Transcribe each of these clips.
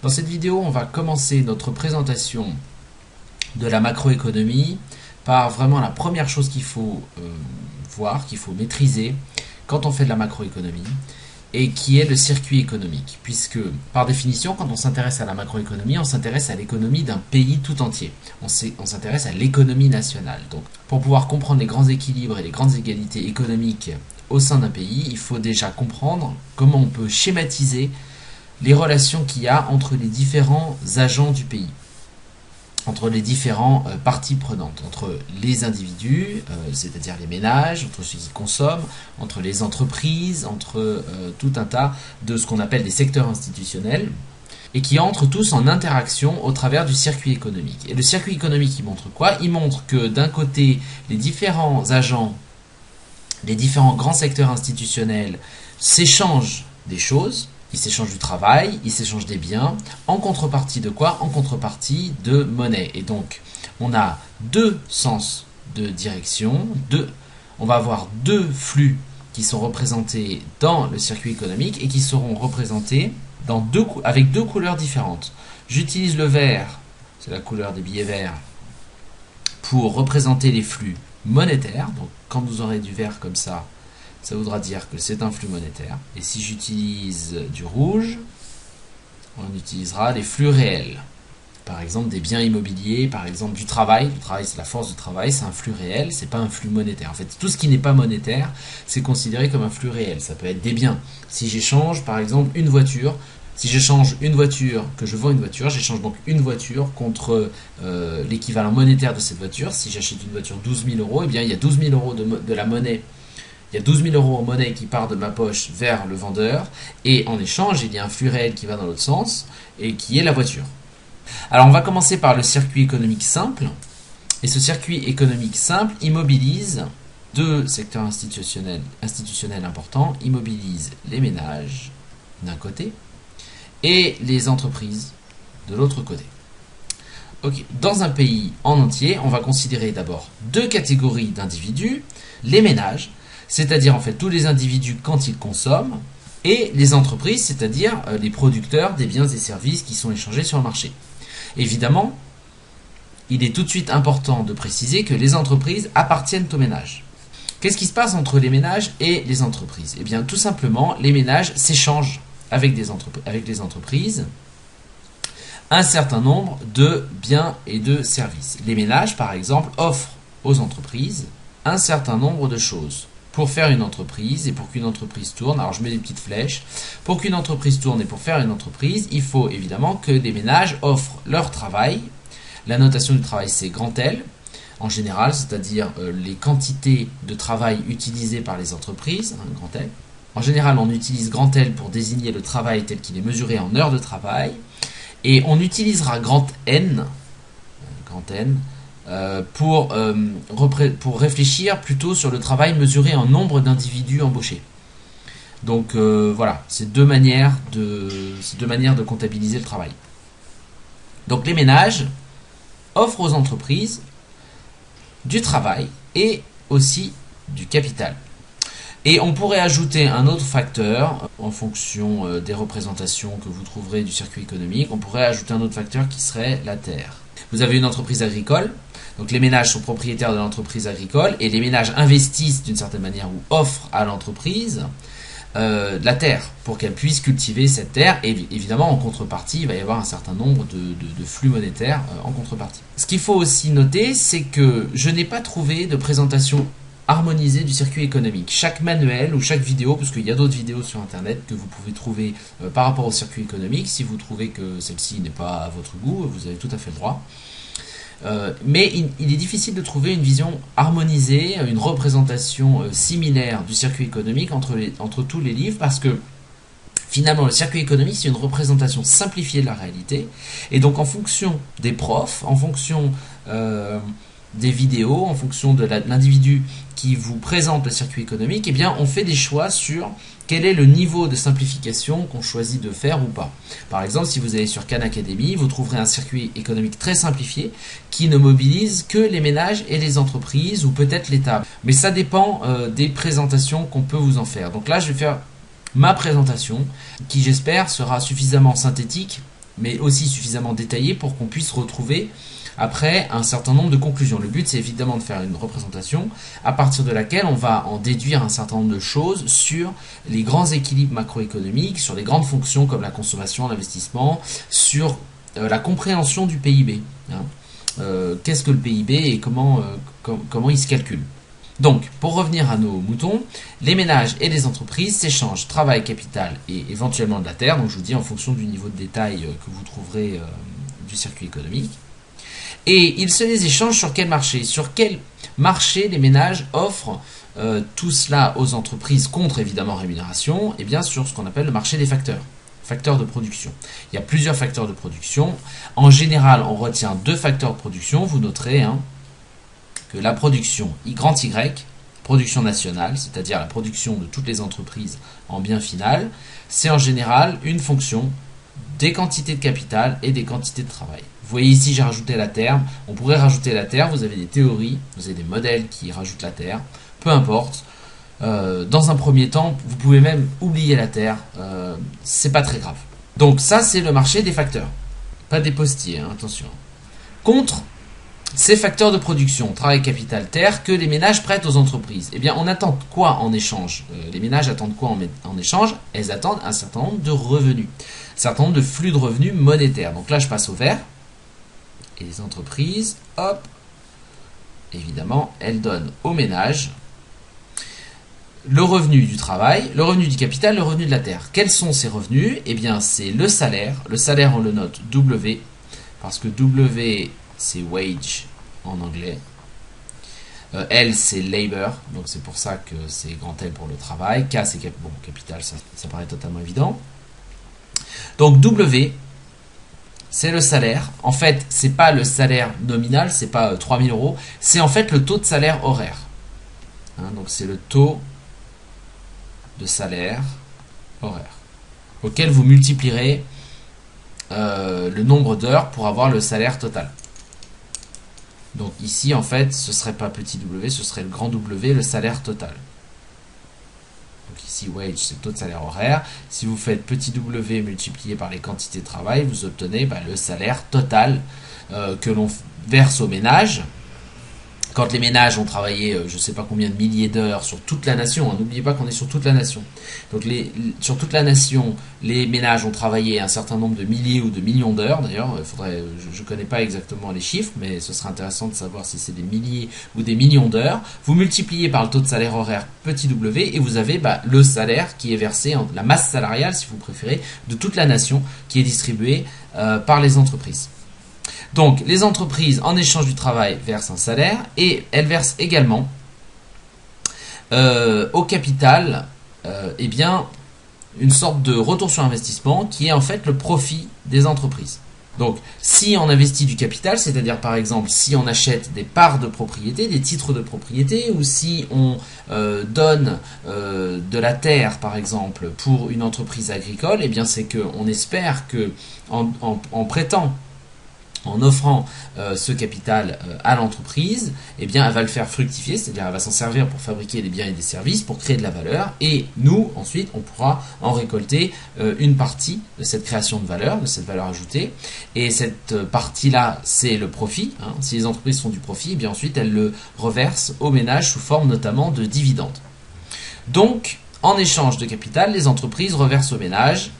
Dans cette vidéo, on va commencer notre présentation de la macroéconomie par vraiment la première chose qu'il faut voir, qu'il faut maîtriser quand on fait de la macroéconomie, et qui est le circuit économique. Puisque, par définition, quand on s'intéresse à la macroéconomie, on s'intéresse à l'économie d'un pays tout entier. On s'intéresse à l'économie nationale. Donc, pour pouvoir comprendre les grands équilibres et les grandes égalités économiques au sein d'un pays, il faut déjà comprendre comment on peut schématiser les relations qu'il y a entre les différents agents du pays, entre les différentes parties prenantes, entre les individus, c'est-à-dire les ménages, entre ceux qui consomment, entre les entreprises, entre tout un tas de ce qu'on appelle des secteurs institutionnels, et qui entrent tous en interaction au travers du circuit économique. Et le circuit économique, il montre quoi? Il montre que d'un côté, les différents agents, les différents grands secteurs institutionnels s'échangent des choses. Ils s'échangent du travail, ils s'échangent des biens, en contrepartie de quoi? En contrepartie de monnaie. Et donc, on a deux sens de direction, on va avoir deux flux qui sont représentés dans le circuit économique et qui seront représentés avec deux couleurs différentes. J'utilise le vert, c'est la couleur des billets verts, pour représenter les flux monétaires. Donc, quand vous aurez du vert comme ça voudra dire que c'est un flux monétaire. Et si j'utilise du rouge, on utilisera les flux réels. Par exemple, des biens immobiliers, par exemple du travail. Le travail, c'est la force du travail, c'est un flux réel, c'est pas un flux monétaire. En fait, tout ce qui n'est pas monétaire, c'est considéré comme un flux réel. Ça peut être des biens. Si j'échange, par exemple, une voiture, si j'échange une voiture, que je vends une voiture, j'échange donc une voiture contre l'équivalent monétaire de cette voiture. Si j'achète une voiture 12 000 euros, eh bien, il y a 12 000 euros de la monnaie. Il y a 12 000 euros en monnaie qui part de ma poche vers le vendeur, et en échange, il y a un flux réel qui va dans l'autre sens, et qui est la voiture. Alors, on va commencer par le circuit économique simple, et ce circuit économique simple immobilise deux secteurs institutionnels importants, immobilise les ménages d'un côté, et les entreprises de l'autre côté. Okay. Dans un pays en entier, on va considérer d'abord deux catégories d'individus, les ménages, c'est-à-dire en fait tous les individus quand ils consomment, et les entreprises, c'est-à-dire les producteurs des biens et services qui sont échangés sur le marché. Évidemment, il est tout de suite important de préciser que les entreprises appartiennent aux ménages. Qu'est-ce qui se passe entre les ménages et les entreprises? Eh bien, tout simplement, les ménages s'échangent avec les entreprises un certain nombre de biens et de services. Les ménages, par exemple, offrent aux entreprises un certain nombre de choses. Pour faire une entreprise et pour qu'une entreprise tourne, alors je mets des petites flèches, pour qu'une entreprise tourne et pour faire une entreprise, il faut évidemment que les ménages offrent leur travail. La notation du travail, c'est grand L, en général, c'est-à-dire les quantités de travail utilisées par les entreprises, grand L. En général, on utilise grand L pour désigner le travail tel qu'il est mesuré en heures de travail, et on utilisera grand N, pour réfléchir plutôt sur le travail mesuré en nombre d'individus embauchés. Donc voilà, c'est deux manières de comptabiliser le travail. Donc les ménages offrent aux entreprises du travail et aussi du capital. Et on pourrait ajouter un autre facteur en fonction des représentations que vous trouverez du circuit économique. On pourrait ajouter un autre facteur qui serait la terre. Vous avez une entreprise agricole, donc les ménages sont propriétaires de l'entreprise agricole et les ménages investissent d'une certaine manière ou offrent à l'entreprise de la terre pour qu'elle puisse cultiver cette terre, et évidemment en contrepartie il va y avoir un certain nombre de flux monétaires en contrepartie. Ce qu'il faut aussi noter, c'est que je n'ai pas trouvé de présentation harmonisée du circuit économique. Chaque manuel ou chaque vidéo, parce qu'il y a d'autres vidéos sur internet que vous pouvez trouver par rapport au circuit économique, si vous trouvez que celle-ci n'est pas à votre goût, vous avez tout à fait le droit. Mais il est difficile de trouver une vision harmonisée, une représentation similaire du circuit économique entre tous les livres, parce que finalement le circuit économique, c'est une représentation simplifiée de la réalité, et donc en fonction des profs, en fonction des vidéos, en fonction de l'individu qui vous présente le circuit économique, eh bien on fait des choix sur quel est le niveau de simplification qu'on choisit de faire ou pas. Par exemple, si vous allez sur Khan Academy, vous trouverez un circuit économique très simplifié qui ne mobilise que les ménages et les entreprises, ou peut-être l'État. Mais ça dépend des présentations qu'on peut vous en faire. Donc là, je vais faire ma présentation qui, j'espère, sera suffisamment synthétique mais aussi suffisamment détaillé pour qu'on puisse retrouver après un certain nombre de conclusions. Le but, c'est évidemment de faire une représentation à partir de laquelle on va en déduire un certain nombre de choses sur les grands équilibres macroéconomiques, sur les grandes fonctions comme la consommation, l'investissement, sur la compréhension du PIB. Qu'est-ce que le PIB et comment il se calcule. Donc, pour revenir à nos moutons, les ménages et les entreprises s'échangent travail, capital et éventuellement de la terre, donc je vous dis en fonction du niveau de détail que vous trouverez du circuit économique. Et ils se les échangent sur quel marché? Sur quel marché les ménages offrent tout cela aux entreprises contre évidemment rémunération? Et bien sur ce qu'on appelle le marché des facteurs de production. Il y a plusieurs facteurs de production. En général, on retient 2 facteurs de production. Vous noterez que la production grand Y, production nationale, c'est-à-dire la production de toutes les entreprises en bien final, c'est en général une fonction des quantités de capital et des quantités de travail. Vous voyez ici, j'ai rajouté la terre. On pourrait rajouter la terre. Vous avez des théories, vous avez des modèles qui rajoutent la terre. Peu importe. Dans un premier temps, vous pouvez même oublier la terre. C'est pas très grave. Donc ça, c'est le marché des facteurs. Pas des postiers, attention. Contre ces facteurs de production, travail, capital, terre, que les ménages prêtent aux entreprises. Eh bien, on attend quoi en échange? Les ménages attendent quoi en échange? Elles attendent un certain nombre de revenus. Un certain nombre de flux de revenus monétaires. Donc là, je passe au vert. Et les entreprises, hop, évidemment, elles donnent aux ménages le revenu du travail, le revenu du capital, le revenu de la terre. Quels sont ces revenus? Eh bien, c'est le salaire. Le salaire, on le note W, parce que W, c'est wage en anglais. L, c'est labor, donc c'est pour ça que c'est grand L pour le travail. K, c'est capital, ça paraît totalement évident. Donc W, c'est le salaire. En fait, c'est pas le salaire nominal, c'est pas 3000 euros, c'est en fait le taux de salaire horaire. Donc c'est le taux de salaire horaire auquel vous multiplierez le nombre d'heures pour avoir le salaire total. Donc ici, en fait, ce serait pas petit w, ce serait le grand W, le salaire total. Donc ici, wage, c'est le taux de salaire horaire. Si vous faites petit w multiplié par les quantités de travail, vous obtenez le salaire total que l'on verse aux ménages. Quand les ménages ont travaillé, je ne sais pas combien de milliers d'heures sur toute la nation, n'oubliez pas qu'on est sur toute la nation. Donc sur toute la nation, les ménages ont travaillé un certain nombre de milliers ou de millions d'heures. D'ailleurs, je ne connais pas exactement les chiffres, mais ce serait intéressant de savoir si c'est des milliers ou des millions d'heures. Vous multipliez par le taux de salaire horaire petit w et vous avez le salaire qui est versé, la masse salariale si vous préférez, de toute la nation qui est distribuée par les entreprises. Donc, les entreprises, en échange du travail, versent un salaire et elles versent également au capital une sorte de retour sur investissement qui est en fait le profit des entreprises. Donc, si on investit du capital, c'est-à-dire par exemple si on achète des parts de propriété, des titres de propriété, ou si on donne de la terre par exemple pour une entreprise agricole, eh bien c'est qu'on espère que en prêtant, en offrant ce capital à l'entreprise, eh bien, elle va le faire fructifier, c'est-à-dire elle va s'en servir pour fabriquer des biens et des services, pour créer de la valeur, et nous, ensuite, on pourra en récolter une partie de cette création de valeur, de cette valeur ajoutée, et cette partie-là, c'est le profit. Si les entreprises font du profit, eh bien ensuite, elles le reversent aux ménages sous forme notamment de dividendes. Donc, en échange de capital, les entreprises reversent aux ménages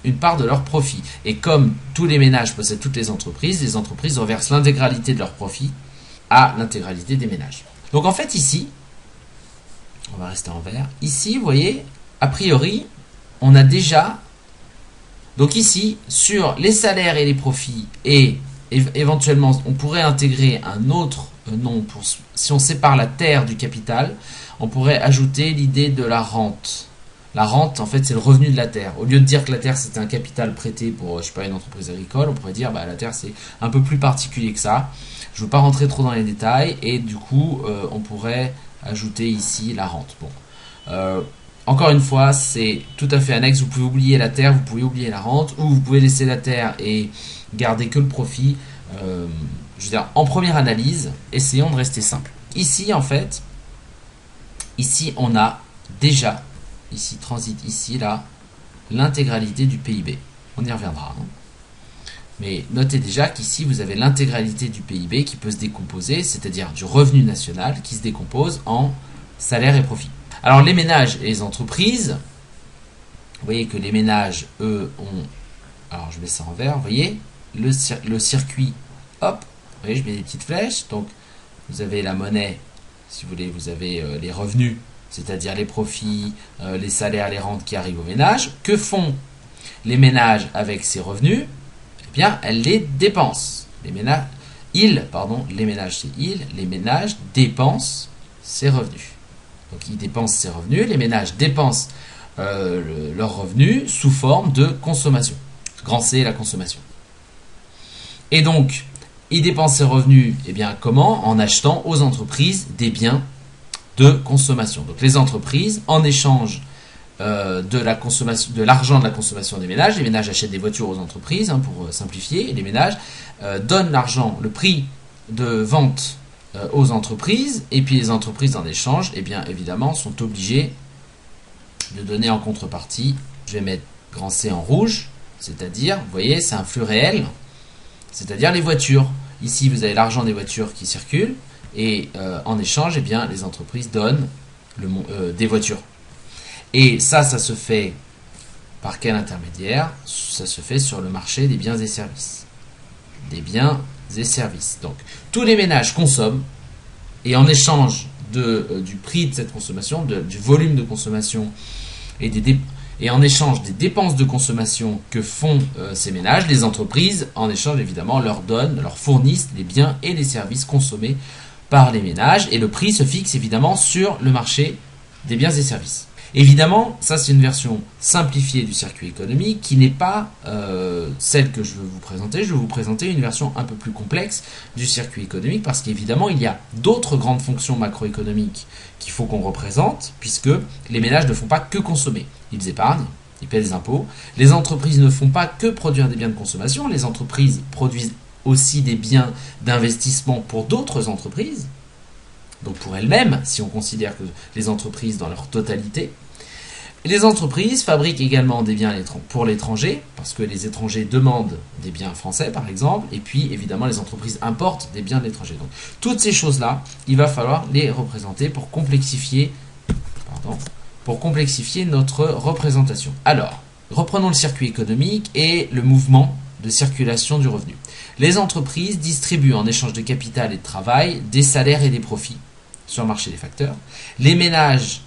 une part de leur profit. Et comme tous les ménages possèdent toutes les entreprises reversent l'intégralité de leur profit à l'intégralité des ménages. Donc en fait ici, on va rester en vert, ici vous voyez, a priori, on a déjà, donc ici, sur les salaires et les profits, et éventuellement on pourrait intégrer un autre nom, si on sépare la terre du capital, on pourrait ajouter l'idée de la rente. La rente, en fait, c'est le revenu de la terre. Au lieu de dire que la terre, c'était un capital prêté pour, je sais pas, une entreprise agricole, on pourrait dire, la terre, c'est un peu plus particulier que ça. Je ne veux pas rentrer trop dans les détails, et du coup, on pourrait ajouter ici la rente. Bon. Encore une fois, c'est tout à fait annexe. Vous pouvez oublier la terre, vous pouvez oublier la rente, ou vous pouvez laisser la terre et garder que le profit. Je veux dire, en première analyse, essayons de rester simple. Ici, en fait, on a déjà... Ici, transite ici, là, l'intégralité du PIB. On y reviendra. Hein. Mais notez déjà qu'ici, vous avez l'intégralité du PIB qui peut se décomposer, c'est-à-dire du revenu national qui se décompose en salaire et profit. Alors les ménages et les entreprises, vous voyez que les ménages, eux, ont... Alors je mets ça en vert, vous voyez, le circuit, hop, vous voyez, je mets des petites flèches, donc vous avez la monnaie, si vous voulez, vous avez les revenus, c'est-à-dire les profits, les salaires, les rentes qui arrivent aux ménages. Que font les ménages avec ces revenus? Eh bien, elles les dépensent. Les ménages les ménages dépensent ces revenus. Donc ils dépensent ces revenus, les ménages dépensent leurs revenus sous forme de consommation. Grand C, la consommation. Et donc, ils dépensent ces revenus, eh bien, comment? En achetant aux entreprises des biens de consommation. Donc les entreprises, en échange de l'argent de la consommation des ménages, les ménages achètent des voitures aux entreprises, hein, pour simplifier, et les ménages donnent l'argent, le prix de vente aux entreprises, et puis les entreprises en échange, eh bien évidemment, sont obligées de donner en contrepartie, je vais mettre grand C en rouge, c'est-à-dire, vous voyez, c'est un flux réel, c'est-à-dire les voitures. Ici, vous avez l'argent des voitures qui circulent, et en échange, eh bien, les entreprises donnent des voitures. Et ça se fait par quel intermédiaire? Ça se fait sur le marché des biens et services. Des biens et services. Donc, tous les ménages consomment, et en échange du prix de cette consommation, du volume de consommation, et en échange des dépenses de consommation que font ces ménages, les entreprises, en échange évidemment, leur fournissent les biens et les services consommés par les ménages, et le prix se fixe évidemment sur le marché des biens et services. Évidemment, ça c'est une version simplifiée du circuit économique qui n'est pas celle que je veux vous présenter. Je vais vous présenter une version un peu plus complexe du circuit économique parce qu'évidemment il y a d'autres grandes fonctions macroéconomiques qu'il faut qu'on représente puisque les ménages ne font pas que consommer. Ils épargnent, ils paient des impôts. Les entreprises ne font pas que produire des biens de consommation. Les entreprises produisent aussi des biens d'investissement pour d'autres entreprises. Donc pour elles-mêmes, si on considère que les entreprises dans leur totalité. Les entreprises fabriquent également des biens pour l'étranger, parce que les étrangers demandent des biens français par exemple, et puis évidemment les entreprises importent des biens de l'étranger. Donc toutes ces choses-là, il va falloir les représenter pour complexifier notre représentation. Alors, reprenons le circuit économique et le mouvement de circulation du revenu. Les entreprises distribuent en échange de capital et de travail des salaires et des profits sur le marché des facteurs. Les ménages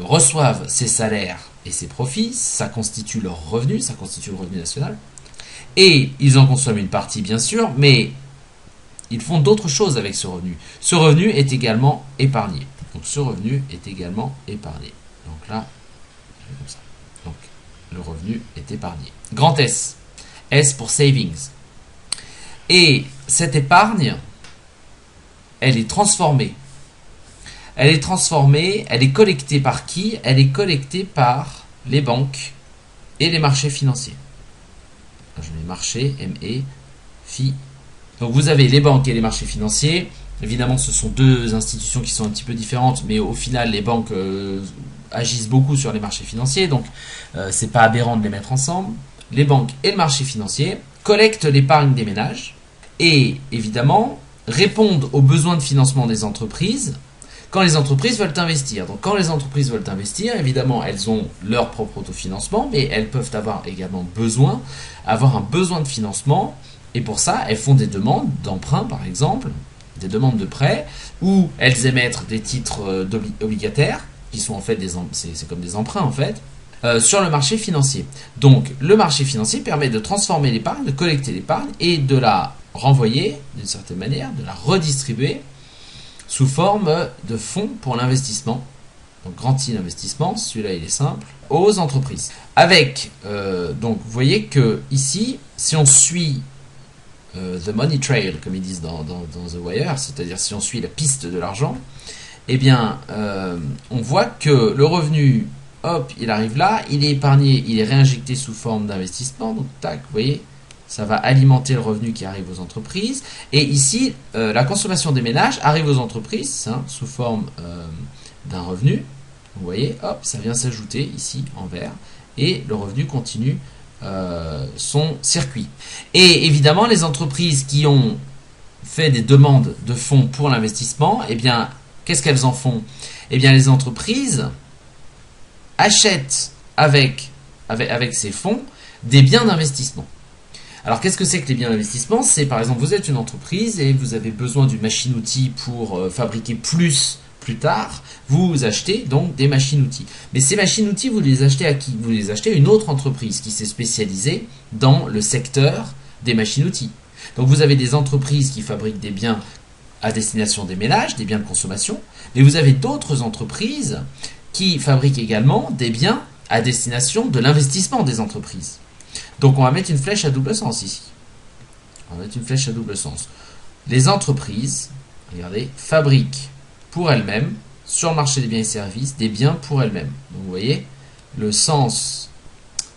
reçoivent ces salaires et ces profits, ça constitue leur revenu, ça constitue le revenu national. Et ils en consomment une partie bien sûr, mais ils font d'autres choses avec ce revenu. Ce revenu est également épargné. Donc ce revenu est également épargné. Donc là, comme ça. Donc le revenu est épargné. Grand S. S pour savings. Et cette épargne, elle est transformée. Elle est transformée, elle est collectée par qui? Elle est collectée par les banques et les marchés financiers. Je mets marché, M-E, FI. Donc vous avez les banques et les marchés financiers. Évidemment, ce sont deux institutions qui sont un petit peu différentes, mais au final, les banques agissent beaucoup sur les marchés financiers, donc c'est pas aberrant de les mettre ensemble. Les banques et le marché financier collectent l'épargne des ménages et évidemment répondent aux besoins de financement des entreprises quand les entreprises veulent investir. Donc quand les entreprises veulent investir, évidemment elles ont leur propre autofinancement, mais elles peuvent avoir également avoir un besoin de financement, et pour ça elles font des demandes d'emprunt par exemple, des demandes de prêt, ou elles émettent des titres obligataires, qui sont en fait c'est comme des emprunts en fait, sur le marché financier. Donc le marché financier permet de transformer l'épargne, de collecter l'épargne et de la renvoyer d'une certaine manière, de la redistribuer sous forme de fonds pour l'investissement. Donc grand I l'investissement, celui-là il est simple, aux entreprises. Avec, donc vous voyez que ici, si on suit the money trail, comme ils disent dans The Wire, c'est-à-dire si on suit la piste de l'argent, eh bien on voit que le revenu, hop, il arrive là, il est épargné, il est réinjecté sous forme d'investissement, donc tac, vous voyez, ça va alimenter le revenu qui arrive aux entreprises. Et ici, la consommation des ménages arrive aux entreprises sous forme d'un revenu. Vous voyez, hop, ça vient s'ajouter ici en vert. Et le revenu continue son circuit. Et évidemment, les entreprises qui ont fait des demandes de fonds pour l'investissement, eh bien, qu'est-ce qu'elles en font? Eh bien, les entreprises achètent avec ces fonds des biens d'investissement. Alors, qu'est-ce que c'est que les biens d'investissement? C'est, par exemple, vous êtes une entreprise et vous avez besoin d'une machine-outil pour fabriquer plus tard. Vous achetez donc des machines-outils. Mais ces machines-outils, vous les achetez à qui? Vous les achetez à une autre entreprise qui s'est spécialisée dans le secteur des machines-outils. Donc, vous avez des entreprises qui fabriquent des biens à destination des ménages, des biens de consommation, mais vous avez d'autres entreprises qui fabriquent également des biens à destination de l'investissement des entreprises. Donc on va mettre une flèche à double sens ici. On va mettre une flèche à double sens. Les entreprises, regardez, fabriquent pour elles-mêmes, sur le marché des biens et services, des biens pour elles-mêmes. Donc vous voyez, le sens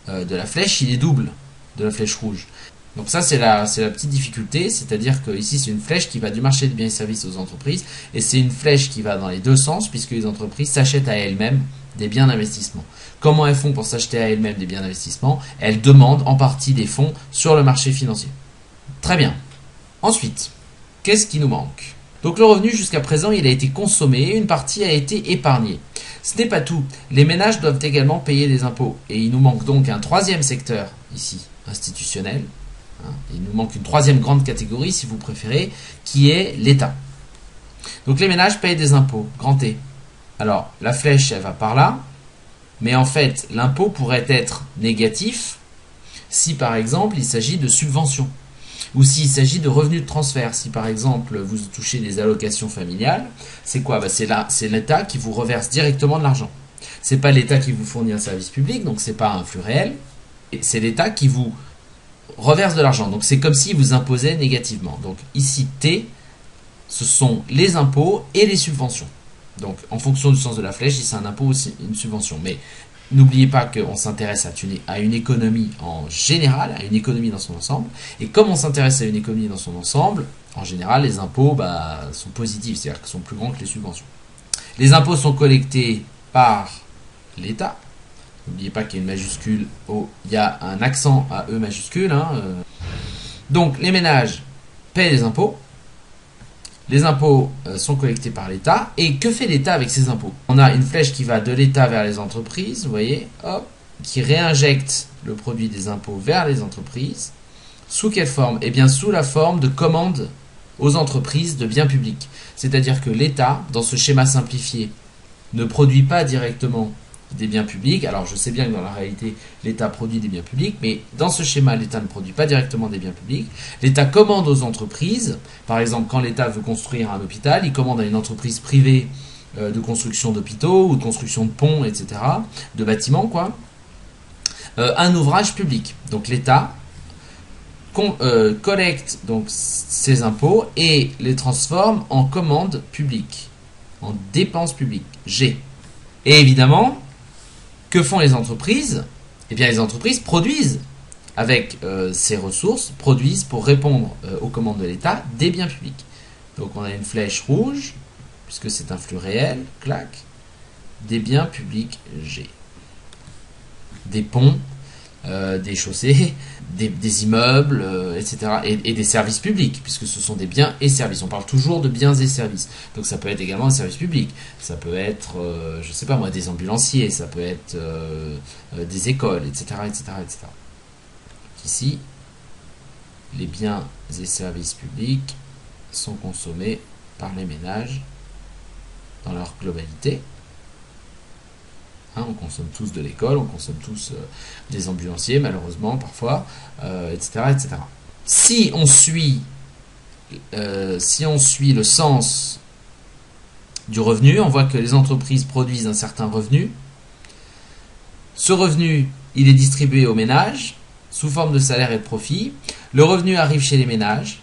de la flèche, il est double de la flèche rouge. Donc ça, c'est la petite difficulté, c'est-à-dire que ici, c'est une flèche qui va du marché des biens et services aux entreprises, et c'est une flèche qui va dans les deux sens, puisque les entreprises s'achètent à elles-mêmes des biens d'investissement. Comment elles font pour s'acheter à elles-mêmes des biens d'investissement? Elles demandent en partie des fonds sur le marché financier. Très bien. Ensuite, qu'est-ce qui nous manque? Donc le revenu, jusqu'à présent, il a été consommé, une partie a été épargnée. Ce n'est pas tout. Les ménages doivent également payer des impôts. Et il nous manque donc un troisième secteur, ici, institutionnel. Il nous manque une troisième grande catégorie, si vous préférez, qui est l'État. Donc les ménages payent des impôts, grand T. Alors, la flèche, elle va par là, mais en fait, l'impôt pourrait être négatif si, par exemple, il s'agit de subventions, ou s'il s'agit de revenus de transfert. Si, par exemple, vous touchez des allocations familiales, c'est quoi? C'est l'État qui vous reverse directement de l'argent. C'est pas l'État qui vous fournit un service public, donc c'est pas un flux réel, c'est l'État qui vous reverse de l'argent. Donc c'est comme s'il vous imposait négativement. Donc ici, T, ce sont les impôts et les subventions. Donc en fonction du sens de la flèche, si c'est un impôt ou une subvention. Mais n'oubliez pas qu'on s'intéresse à une économie en général, à une économie dans son ensemble. Et comme on s'intéresse à une économie dans son ensemble, en général, les impôts sont positifs, c'est-à-dire qu'ils sont plus grands que les subventions. Les impôts sont collectés par l'État. N'oubliez pas qu'il y a une majuscule, il y a un accent à E majuscule. Donc les ménages paient les impôts. Les impôts sont collectés par l'État. Et que fait l'État avec ces impôts? On a une flèche qui va de l'État vers les entreprises, vous voyez, hop, qui réinjecte le produit des impôts vers les entreprises. Sous quelle forme? Eh bien, sous la forme de commandes aux entreprises de biens publics. C'est-à-dire que l'État, dans ce schéma simplifié, ne produit pas directement des biens publics. Alors je sais bien que dans la réalité l'État produit des biens publics, mais dans ce schéma l'État ne produit pas directement des biens publics. L'État commande aux entreprises. Par exemple, quand l'État veut construire un hôpital, il commande à une entreprise privée de construction d'hôpitaux ou de construction de ponts, etc., de bâtiments, quoi, un ouvrage public. Donc l'État collecte donc ces impôts et les transforme en commandes publiques, en dépenses publiques, G. Et évidemment, que font les entreprises? Eh bien, les entreprises produisent avec ces ressources, produisent pour répondre aux commandes de l'État des biens publics. Donc on a une flèche rouge, puisque c'est un flux réel, clac, des biens publics G. Des ponts, des chaussées, des immeubles, etc. Et des services publics, puisque ce sont des biens et services. On parle toujours de biens et services. Donc ça peut être également un service public. Ça peut être, je sais pas moi, des ambulanciers, ça peut être des écoles, etc., etc., etc. Ici, les biens et services publics sont consommés par les ménages dans leur globalité. On consomme tous de l'école, on consomme tous des ambulanciers, malheureusement, parfois, etc., etc. Si on suit le sens du revenu, on voit que les entreprises produisent un certain revenu. Ce revenu, il est distribué aux ménages sous forme de salaire et de profit. Le revenu arrive chez les ménages,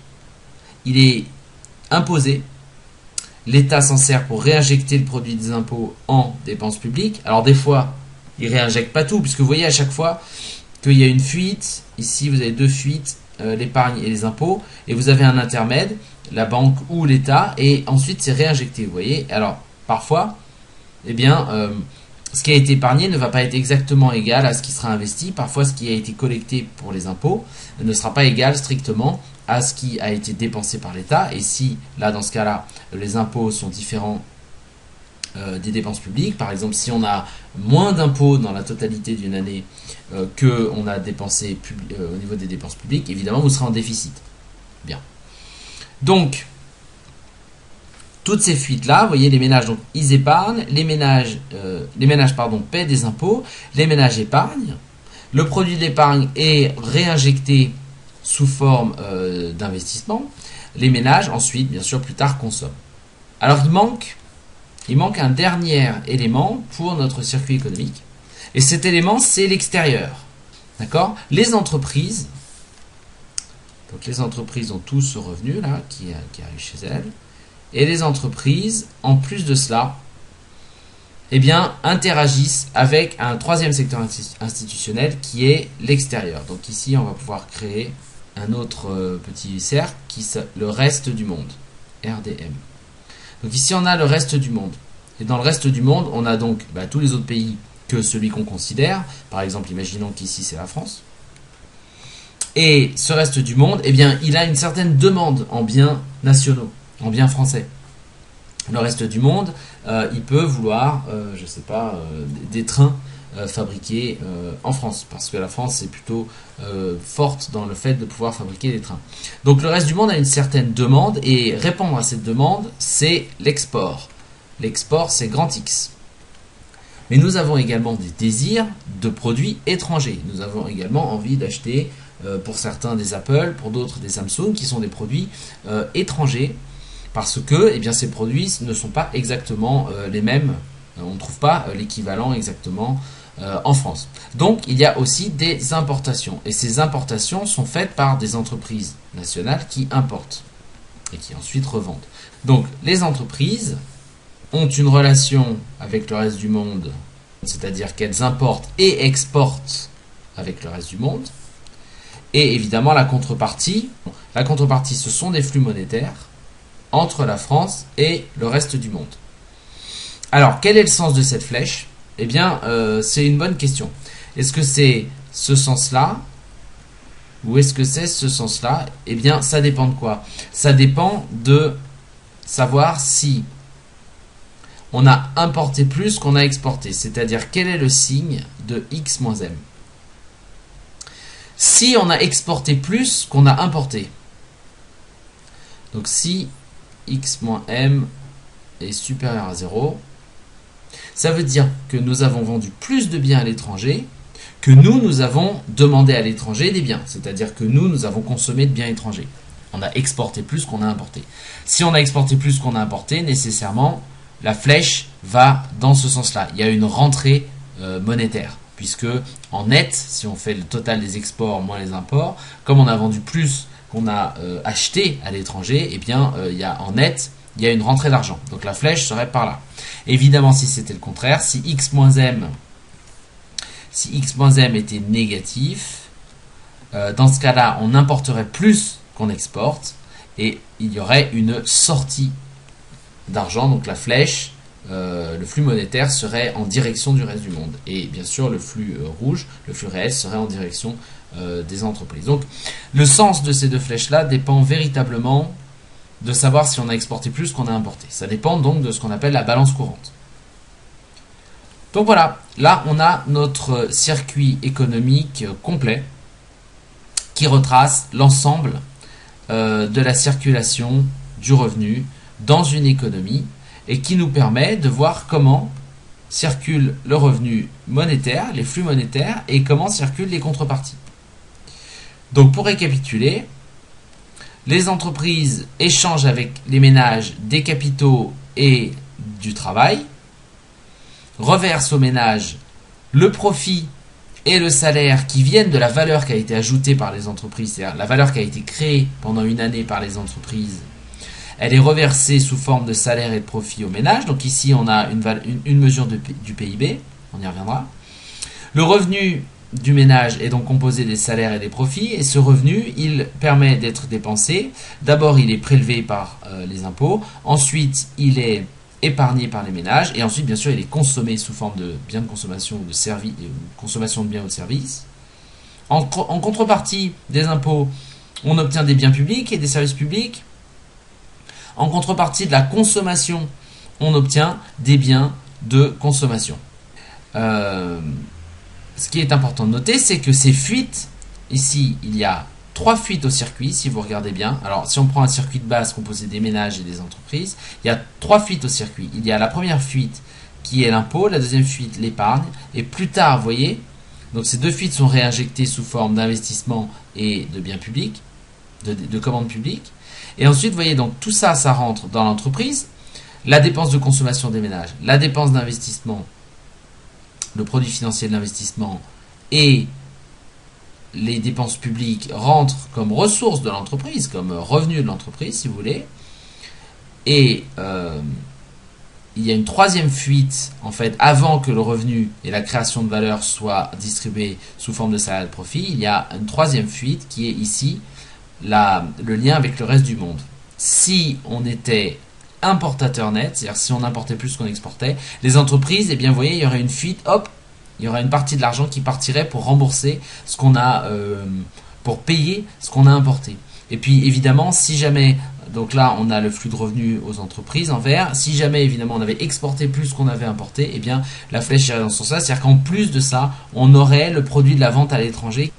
il est imposé. L'État s'en sert pour réinjecter le produit des impôts en dépenses publiques. Alors des fois, il ne réinjecte pas tout, puisque vous voyez à chaque fois qu'il y a une fuite. Ici, vous avez deux fuites, l'épargne et les impôts. Et vous avez un intermède, la banque ou l'État. Et ensuite, c'est réinjecté, vous voyez. Alors, parfois, eh bien, ce qui a été épargné ne va pas être exactement égal à ce qui sera investi. Parfois, ce qui a été collecté pour les impôts ne sera pas égal strictement à ce qui a été dépensé par l'État. Et si, là, dans ce cas-là, les impôts sont différents des dépenses publiques, par exemple, si on a moins d'impôts dans la totalité d'une année qu'on a dépensé au niveau des dépenses publiques, évidemment, vous serez en déficit. Bien. Donc, toutes ces fuites-là, vous voyez, les ménages, donc, ils épargnent, les ménages paient des impôts, les ménages épargnent, le produit de l'épargne est réinjecté sous forme d'investissement, les ménages, ensuite, bien sûr, plus tard, consomment. Alors, il manque un dernier élément pour notre circuit économique, et cet élément, c'est l'extérieur. D'accord ? Les entreprises, donc les entreprises ont tout ce revenu là qui arrive chez elles. Et les entreprises, en plus de cela, eh bien, interagissent avec un troisième secteur institutionnel qui est l'extérieur. Donc ici, on va pouvoir créer un autre petit cercle qui est le reste du monde, RDM. Donc ici, on a le reste du monde. Et dans le reste du monde, on a donc tous les autres pays que celui qu'on considère. Par exemple, imaginons qu'ici, c'est la France. Et ce reste du monde, eh bien, il a une certaine demande en biens nationaux, en biens français. Le reste du monde, il peut vouloir, je sais pas, des trains fabriqués en France, parce que la France est plutôt forte dans le fait de pouvoir fabriquer des trains. Donc le reste du monde a une certaine demande, et répondre à cette demande, c'est l'export. L'export, c'est grand X. Mais nous avons également des désirs de produits étrangers. Nous avons également envie d'acheter, pour certains des Apple, pour d'autres des Samsung, qui sont des produits étrangers, parce que eh bien, ces produits ne sont pas exactement les mêmes. On ne trouve pas l'équivalent exactement en France. Donc il y a aussi des importations. Et ces importations sont faites par des entreprises nationales qui importent et qui ensuite revendent. Donc les entreprises ont une relation avec le reste du monde, c'est-à-dire qu'elles importent et exportent avec le reste du monde. Et évidemment la contrepartie, ce sont des flux monétaires entre la France et le reste du monde. Alors, quel est le sens de cette flèche ? Eh bien, c'est une bonne question. Est-ce que c'est ce sens-là ou est-ce que c'est ce sens-là ? Eh bien, ça dépend de quoi ? Ça dépend de savoir si on a importé plus qu'on a exporté, c'est-à-dire quel est le signe de X moins M. Si on a exporté plus qu'on a importé, donc si X moins M est supérieur à 0, ça veut dire que nous avons vendu plus de biens à l'étranger que nous avons demandé à l'étranger des biens. C'est-à-dire que nous avons consommé de biens étrangers. On a exporté plus qu'on a importé. Si on a exporté plus qu'on a importé, nécessairement, la flèche va dans ce sens-là. Il y a une rentrée monétaire. Puisque en net, si on fait le total des exports moins les imports, comme on a vendu plus qu'on a acheté à l'étranger, eh bien, en net, il y a une rentrée d'argent. Donc la flèche serait par là. Évidemment, si c'était le contraire, si X moins M était négatif, dans ce cas-là, on importerait plus qu'on exporte et il y aurait une sortie d'argent. Donc la flèche, le flux monétaire serait en direction du reste du monde. Et bien sûr, le flux rouge, le flux réel, serait en direction des entreprises. Donc le sens de ces deux flèches-là dépend véritablement de savoir si on a exporté plus qu'on a importé. Ça dépend donc de ce qu'on appelle la balance courante. Donc voilà, là on a notre circuit économique complet qui retrace l'ensemble de la circulation du revenu dans une économie et qui nous permet de voir comment circule le revenu monétaire, les flux monétaires, et comment circulent les contreparties. Donc pour récapituler, les entreprises échangent avec les ménages des capitaux et du travail, reversent aux ménages le profit et le salaire qui viennent de la valeur qui a été ajoutée par les entreprises, c'est-à-dire la valeur qui a été créée pendant une année par les entreprises. Elle est reversée sous forme de salaire et de profit aux ménages. Donc ici, on a une mesure du PIB, on y reviendra. Le revenu du ménage est donc composé des salaires et des profits, et ce revenu, il permet d'être dépensé. D'abord, il est prélevé par les impôts, ensuite, il est épargné par les ménages, et ensuite bien sûr il est consommé sous forme de biens de consommation ou de services, consommation de biens ou de services. En contrepartie des impôts, on obtient des biens publics et des services publics. En contrepartie de la consommation, on obtient des biens de consommation. Ce qui est important de noter, c'est que ces fuites, ici il y a 3 fuites au circuit, si vous regardez bien. Alors si on prend un circuit de base composé des ménages et des entreprises, il y a 3 fuites au circuit. Il y a la première fuite qui est l'impôt, la deuxième fuite l'épargne, et plus tard, vous voyez, donc ces 2 fuites sont réinjectées sous forme d'investissement et de biens publics, de commandes publiques. Et ensuite, vous voyez, donc tout ça, ça rentre dans l'entreprise. La dépense de consommation des ménages, la dépense d'investissement, le produit financier de l'investissement et les dépenses publiques rentrent comme ressources de l'entreprise, comme revenus de l'entreprise, si vous voulez. Et il y a une troisième fuite, en fait, avant que le revenu et la création de valeur soient distribués sous forme de salaire de profit. Il y a une troisième fuite qui est ici le lien avec le reste du monde. Si on était importateur net, c'est-à-dire si on importait plus qu'on exportait, les entreprises, eh bien, vous voyez, il y aurait une fuite, hop, il y aurait une partie de l'argent qui partirait pour rembourser ce qu'on a, pour payer ce qu'on a importé. Et puis, évidemment, si jamais, donc là, on a le flux de revenus aux entreprises en vert, si jamais, évidemment, on avait exporté plus qu'on avait importé, eh bien, la flèche irait dans ce sens-là, c'est-à-dire qu'en plus de ça, on aurait le produit de la vente à l'étranger